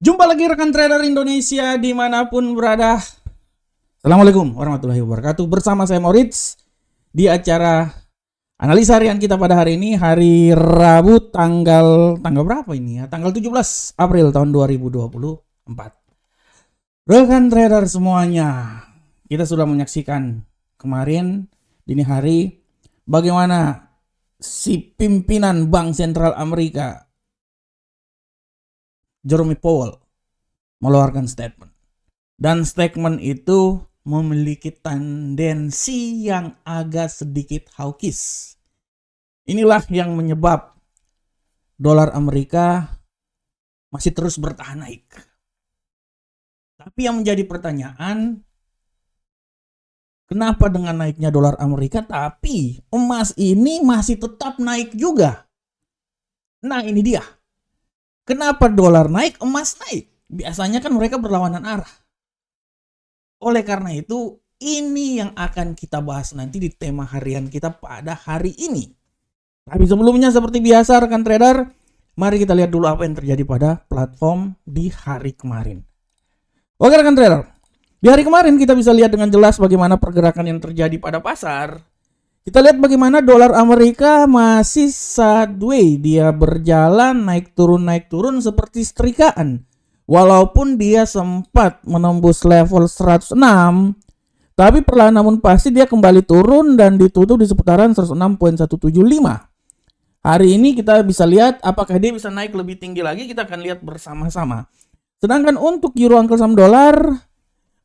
Jumpa lagi rekan trader Indonesia dimanapun berada. Assalamualaikum warahmatullahi wabarakatuh. Bersama saya Moritz di acara analisa harian kita pada hari ini, hari Rabu tanggal berapa ini ya? Tanggal 17 April tahun 2024. Rekan trader semuanya, kita sudah menyaksikan kemarin dini hari bagaimana si pimpinan Bank Sentral Amerika Jerome Powell mengeluarkan statement. Dan statement itu memiliki tendensi yang agak sedikit hawkish. Inilah yang menyebab dolar Amerika masih terus bertahan naik. Tapi yang menjadi pertanyaan, kenapa dengan naiknya dolar Amerika tapi emas ini masih tetap naik juga? Nah, ini dia. Kenapa dolar naik, emas naik? Biasanya kan mereka berlawanan arah. Oleh karena itu, ini yang akan kita bahas nanti di tema harian kita pada hari ini. Tapi sebelumnya seperti biasa rekan trader, mari kita lihat dulu apa yang terjadi pada platform di hari kemarin. Oke rekan trader, di hari kemarin kita bisa lihat dengan jelas bagaimana pergerakan yang terjadi pada pasar. Kita lihat bagaimana dolar Amerika masih sideways, dia berjalan naik turun seperti setrikaan. Walaupun dia sempat menembus level 106, tapi perlahan namun pasti dia kembali turun dan ditutup di seputaran 106.175. Hari ini kita bisa lihat apakah dia bisa naik lebih tinggi lagi, kita akan lihat bersama-sama. Sedangkan untuk euro angkel saham dolar,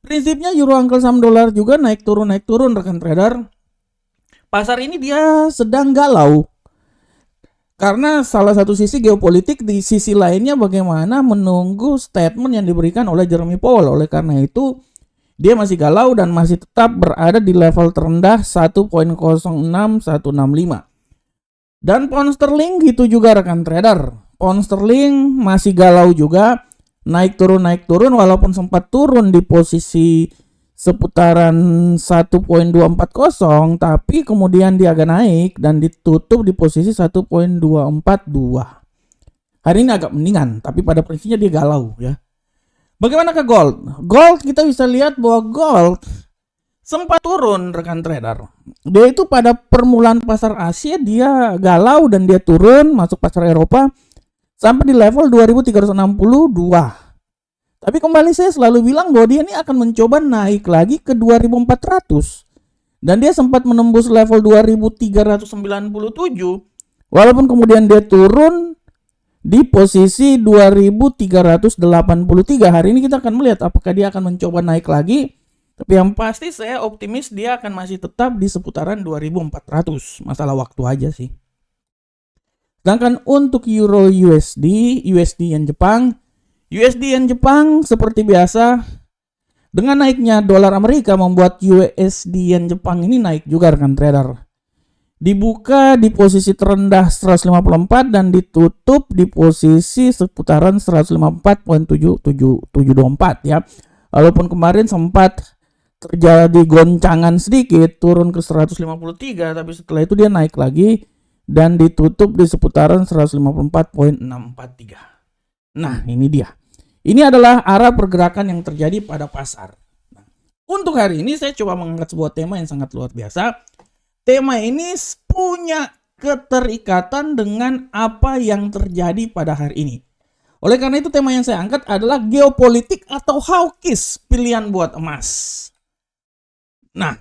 prinsipnya euro angkel saham dolar juga naik turun rekan trader. Pasar ini dia sedang galau. Karena salah satu sisi geopolitik, di sisi lainnya bagaimana menunggu statement yang diberikan oleh Jerome Powell. Oleh karena itu, dia masih galau dan masih tetap berada di level terendah 1.06165. Dan pound sterling gitu juga rekan trader. Pound sterling masih galau juga, naik turun walaupun sempat turun di posisi seputaran 1.240, tapi kemudian dia agak naik dan ditutup di posisi 1.242. Hari ini agak mendingan, tapi pada prinsipnya dia galau ya. Bagaimana ke gold? Gold kita bisa lihat bahwa gold sempat turun rekan trader. Dia itu pada permulaan pasar Asia dia galau dan dia turun masuk pasar Eropa sampai di level 2362. Tapi kembali saya selalu bilang bahwa dia ini akan mencoba naik lagi ke 2400. Dan dia sempat menembus level 2397. Walaupun kemudian dia turun di posisi 2383. Hari ini kita akan melihat apakah dia akan mencoba naik lagi. Tapi yang pasti saya optimis dia akan masih tetap di seputaran 2400. Masalah waktu aja sih. Sedangkan untuk Euro USD yen Jepang, USD yen Jepang seperti biasa dengan naiknya dolar Amerika membuat USD yen Jepang ini naik juga rekan trader. Dibuka di posisi terendah 154 dan ditutup di posisi seputaran 154.7724 ya. Walaupun kemarin sempat terjadi goncangan sedikit turun ke 153, tapi setelah itu dia naik lagi dan ditutup di seputaran 154.643. Nah, ini dia. Ini adalah arah pergerakan yang terjadi pada pasar. Nah, untuk hari ini saya coba mengangkat sebuah tema yang sangat luar biasa. Tema ini punya keterikatan dengan apa yang terjadi pada hari ini. Oleh karena itu tema yang saya angkat adalah geopolitik atau hawkish pilihan buat emas. Nah,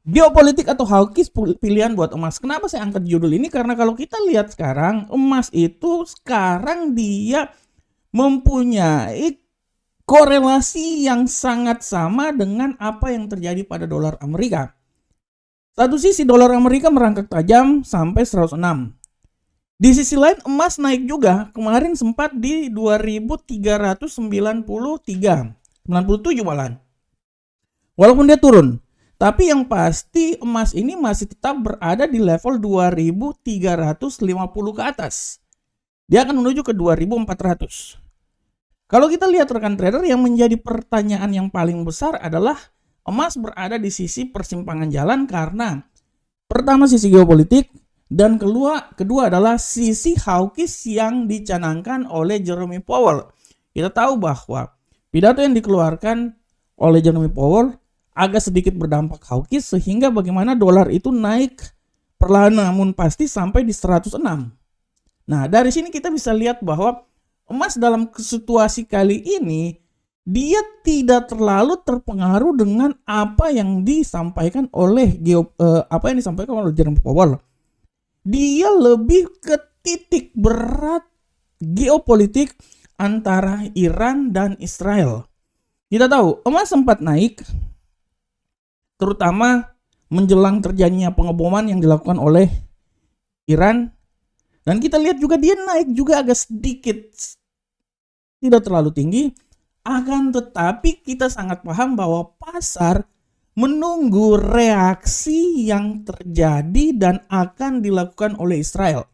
geopolitik atau hawkish pilihan buat emas. Kenapa saya angkat judul ini? Karena kalau kita lihat sekarang, emas itu sekarang dia mempunyai korelasi yang sangat sama dengan apa yang terjadi pada dolar Amerika. Satu sisi dolar Amerika merangkak tajam sampai 106. Di sisi lain emas naik juga. Kemarin sempat di 2393, 97 malahan. Walaupun dia turun. Tapi yang pasti emas ini masih tetap berada di level 2350 ke atas. Dia akan menuju ke 2400. Kalau kita lihat rekan trader, yang menjadi pertanyaan yang paling besar adalah emas berada di sisi persimpangan jalan karena pertama sisi geopolitik dan kedua adalah sisi hawkish yang dicanangkan oleh Jerome Powell. kita tahu bahwa pidato yang dikeluarkan oleh Jeremy Powell agak sedikit berdampak hawkish sehingga bagaimana dolar itu naik perlahan namun pasti sampai di 106. Nah, dari sini kita bisa lihat bahwa emas dalam situasi kali ini dia tidak terlalu terpengaruh dengan apa yang disampaikan oleh Jeremy Powell. Dia lebih ke titik berat geopolitik antara Iran dan Israel. Kita tahu emas sempat naik terutama menjelang terjadinya pengeboman yang dilakukan oleh Iran, dan kita lihat juga dia naik juga agak sedikit, tidak terlalu tinggi, akan tetapi kita sangat paham bahwa pasar menunggu reaksi yang terjadi dan akan dilakukan oleh Israel.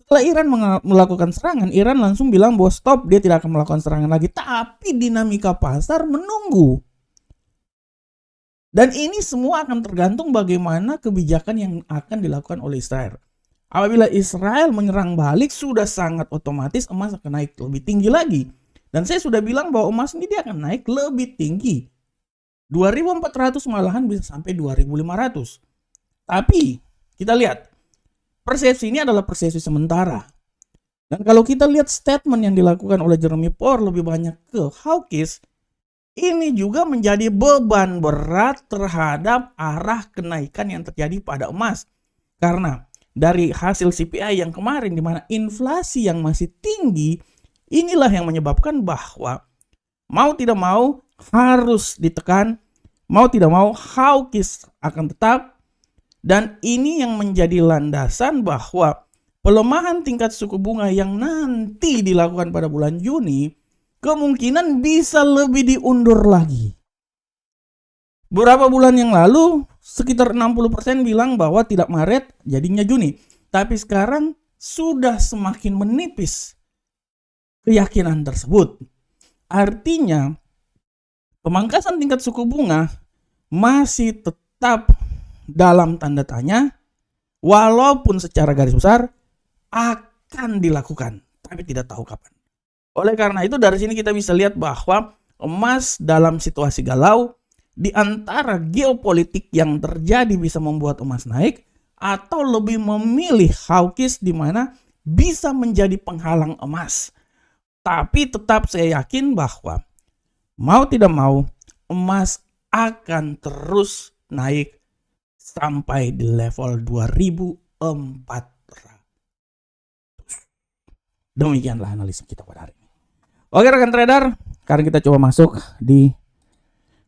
Setelah Iran melakukan serangan, Iran langsung bilang bahwa stop, dia tidak akan melakukan serangan lagi, tapi dinamika pasar menunggu. Dan ini semua akan tergantung bagaimana kebijakan yang akan dilakukan oleh Israel. Apabila Israel menyerang balik, sudah sangat otomatis emas akan naik lebih tinggi lagi. Dan saya sudah bilang bahwa emas ini dia akan naik lebih tinggi. 2.400 malahan bisa sampai 2.500. Tapi kita lihat, persepsi ini adalah persepsi sementara. Dan kalau kita lihat statement yang dilakukan oleh Jeremy Powell lebih banyak ke hawkish, ini juga menjadi beban berat terhadap arah kenaikan yang terjadi pada emas. Karena dari hasil CPI yang kemarin di mana inflasi yang masih tinggi, inilah yang menyebabkan bahwa mau tidak mau harus ditekan, mau tidak mau hawkish akan tetap. Dan ini yang menjadi landasan bahwa pelemahan tingkat suku bunga yang nanti dilakukan pada bulan Juni kemungkinan bisa lebih diundur lagi. Beberapa bulan yang lalu sekitar 60% bilang bahwa tidak Maret jadinya Juni. Tapi sekarang sudah semakin menipis keyakinan tersebut. Artinya pemangkasan tingkat suku bunga masih tetap dalam tanda tanya, walaupun secara garis besar akan dilakukan, tapi tidak tahu kapan. Oleh karena itu dari sini kita bisa lihat bahwa emas dalam situasi galau di antara geopolitik yang terjadi bisa membuat emas naik atau lebih memilih hawkish di mana bisa menjadi penghalang emas. Tapi tetap saya yakin bahwa mau tidak mau emas akan terus naik sampai di level 2.400. Demikianlah analisa kita pada hari ini. Oke rekan trader, sekarang kita coba masuk di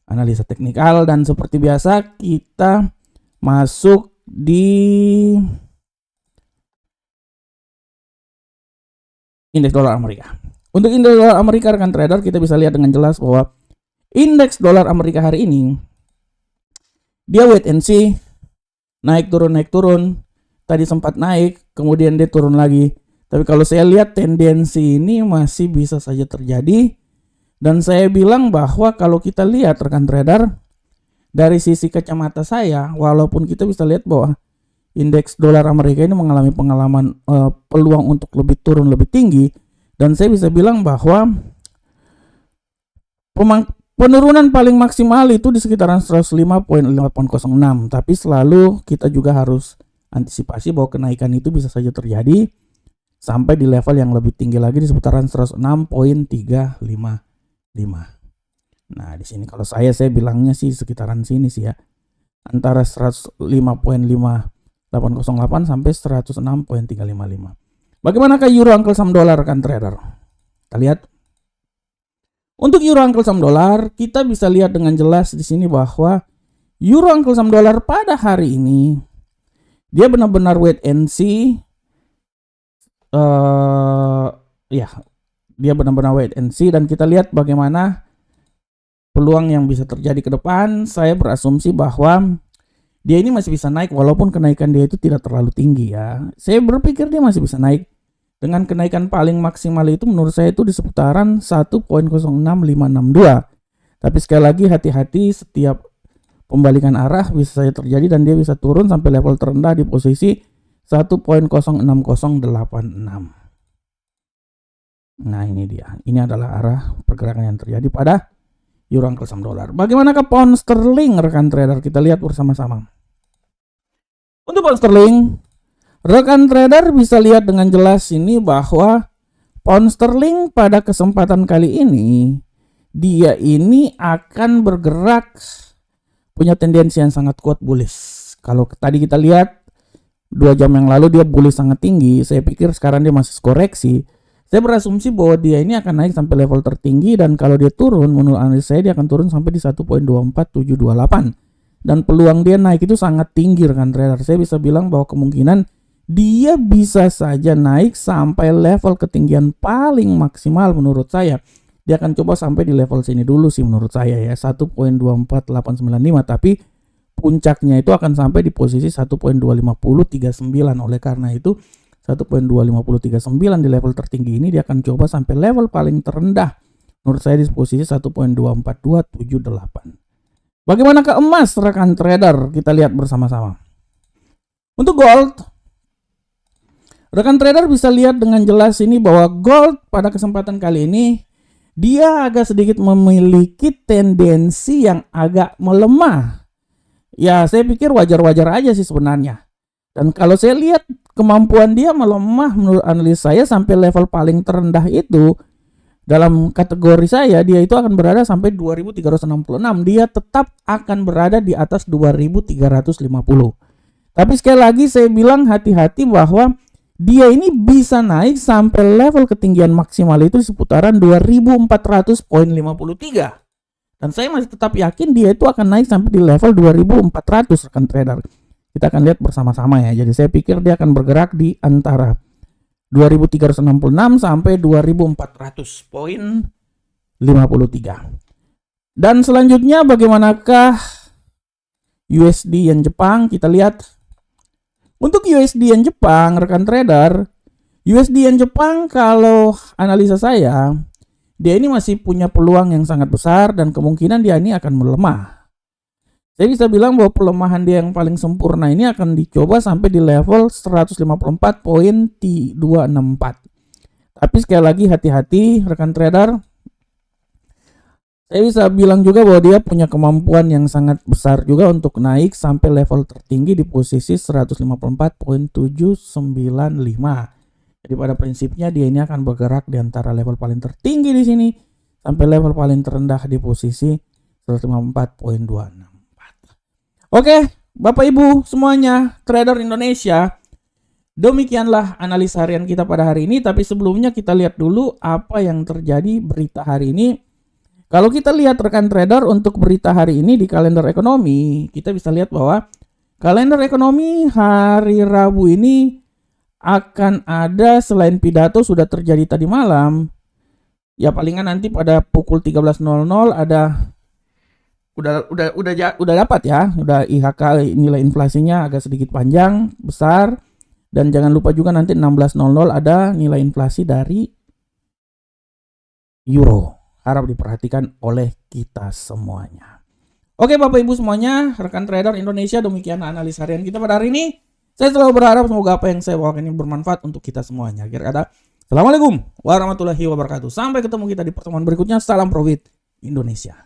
analisa teknikal dan seperti biasa kita masuk di indeks dolar Amerika. Untuk indeks dolar Amerika rekan trader kita bisa lihat dengan jelas bahwa indeks dolar Amerika hari ini dia wait and see, naik turun. Tadi sempat naik, kemudian dia turun lagi. Tapi kalau saya lihat tendensi ini masih bisa saja terjadi. Dan saya bilang bahwa kalau kita lihat rekan trader, dari sisi kacamata saya, walaupun kita bisa lihat bahwa indeks dolar Amerika ini mengalami peluang untuk lebih turun lebih tinggi. Dan saya bisa bilang bahwa penurunan paling maksimal itu di sekitaran 105.806. Tapi selalu kita juga harus antisipasi bahwa kenaikan itu bisa saja terjadi sampai di level yang lebih tinggi lagi di seputaran 106.355. Nah, di sini kalau saya bilangnya sih sekitaran sini sih ya. Antara 105.5808 sampai 106.355. Bagaimanakah euro Uncle Sam dolar rekan trader? Kita lihat. Untuk euro Uncle Sam dolar, kita bisa lihat dengan jelas di sini bahwa euro Uncle Sam dolar pada hari ini dia benar-benar wait and see. Dia benar-benar wait and see dan kita lihat bagaimana peluang yang bisa terjadi ke depan. Saya berasumsi bahwa dia ini masih bisa naik walaupun kenaikan dia itu tidak terlalu tinggi ya. Saya berpikir dia masih bisa naik dengan kenaikan paling maksimal itu menurut saya itu di seputaran 1.06562. Tapi sekali lagi hati-hati, setiap pembalikan arah bisa saja terjadi dan dia bisa turun sampai level terendah di posisi 1.06086. Nah ini dia, ini adalah arah pergerakan yang terjadi pada euro angkel saham dolar. Bagaimanakah pound sterling rekan trader? Kita lihat bersama-sama. Untuk pound sterling, rekan trader bisa lihat dengan jelas ini bahwa pound sterling pada kesempatan kali ini dia ini akan bergerak punya tendensi yang sangat kuat bullish. Kalau tadi kita lihat 2 jam yang lalu dia bullish sangat tinggi, saya pikir sekarang dia masih koreksi. Saya berasumsi bahwa dia ini akan naik sampai level tertinggi, dan kalau dia turun, menurut analis saya dia akan turun sampai di 1.24728. Dan peluang dia naik itu sangat tinggi rekan trader. Saya bisa bilang bahwa kemungkinan dia bisa saja naik sampai level ketinggian paling maksimal menurut saya. Dia akan coba sampai di level sini dulu sih menurut saya ya, 1.24895, tapi puncaknya itu akan sampai di posisi 1.25039. Oleh karena itu 1.25039 di level tertinggi ini dia akan coba sampai level paling terendah menurut saya di posisi 1.24278. Bagaimana ke emas rekan trader? Kita lihat bersama-sama. Untuk gold, rekan trader bisa lihat dengan jelas ini bahwa gold pada kesempatan kali ini dia agak sedikit memiliki tendensi yang agak melemah. Ya, saya pikir wajar-wajar aja sih sebenarnya. Dan kalau saya lihat kemampuan dia melemah menurut analis saya sampai level paling terendah itu, dalam kategori saya dia itu akan berada sampai 2366. Dia tetap akan berada di atas 2350. Tapi sekali lagi saya bilang hati-hati bahwa dia ini bisa naik sampai level ketinggian maksimal itu di seputaran 2400.53. Dan saya masih tetap yakin dia itu akan naik sampai di level 2400 rekan trader. Kita akan lihat bersama-sama ya. Jadi saya pikir dia akan bergerak di antara 2366 sampai 2400.53. Dan selanjutnya bagaimanakah USD yen Jepang? Kita lihat. Untuk USD yen Jepang rekan trader, USD yen Jepang kalau analisa saya, dia ini masih punya peluang yang sangat besar dan kemungkinan dia ini akan melemah. Saya bisa bilang bahwa pelemahan dia yang paling sempurna ini akan dicoba sampai di level 154.264. Tapi sekali lagi hati-hati rekan trader. Saya bisa bilang juga bahwa dia punya kemampuan yang sangat besar juga untuk naik sampai level tertinggi di posisi 154.795. Jadi pada prinsipnya dia ini akan bergerak di antara level paling tertinggi di sini sampai level paling terendah di posisi 154.26. Oke, Bapak Ibu semuanya, trader Indonesia, demikianlah analisa harian kita pada hari ini. Tapi sebelumnya kita lihat dulu apa yang terjadi berita hari ini. Kalau kita lihat rekan trader untuk berita hari ini di kalender ekonomi, kita bisa lihat bahwa kalender ekonomi hari Rabu ini akan ada, selain pidato sudah terjadi tadi malam, ya palingan nanti pada pukul 13.00 ada udah dapat ya, udah IHK nilai inflasinya agak sedikit panjang, besar, dan jangan lupa juga nanti 16.00 ada nilai inflasi dari euro. Harap diperhatikan oleh kita semuanya. Oke Bapak Ibu semuanya, rekan trader Indonesia, demikian analisa harian kita pada hari ini. Saya selalu berharap semoga apa yang saya bawakan ini bermanfaat untuk kita semuanya. Akhir kata, Assalamualaikum warahmatullahi wabarakatuh. Sampai ketemu kita di pertemuan berikutnya. Salam profit Indonesia.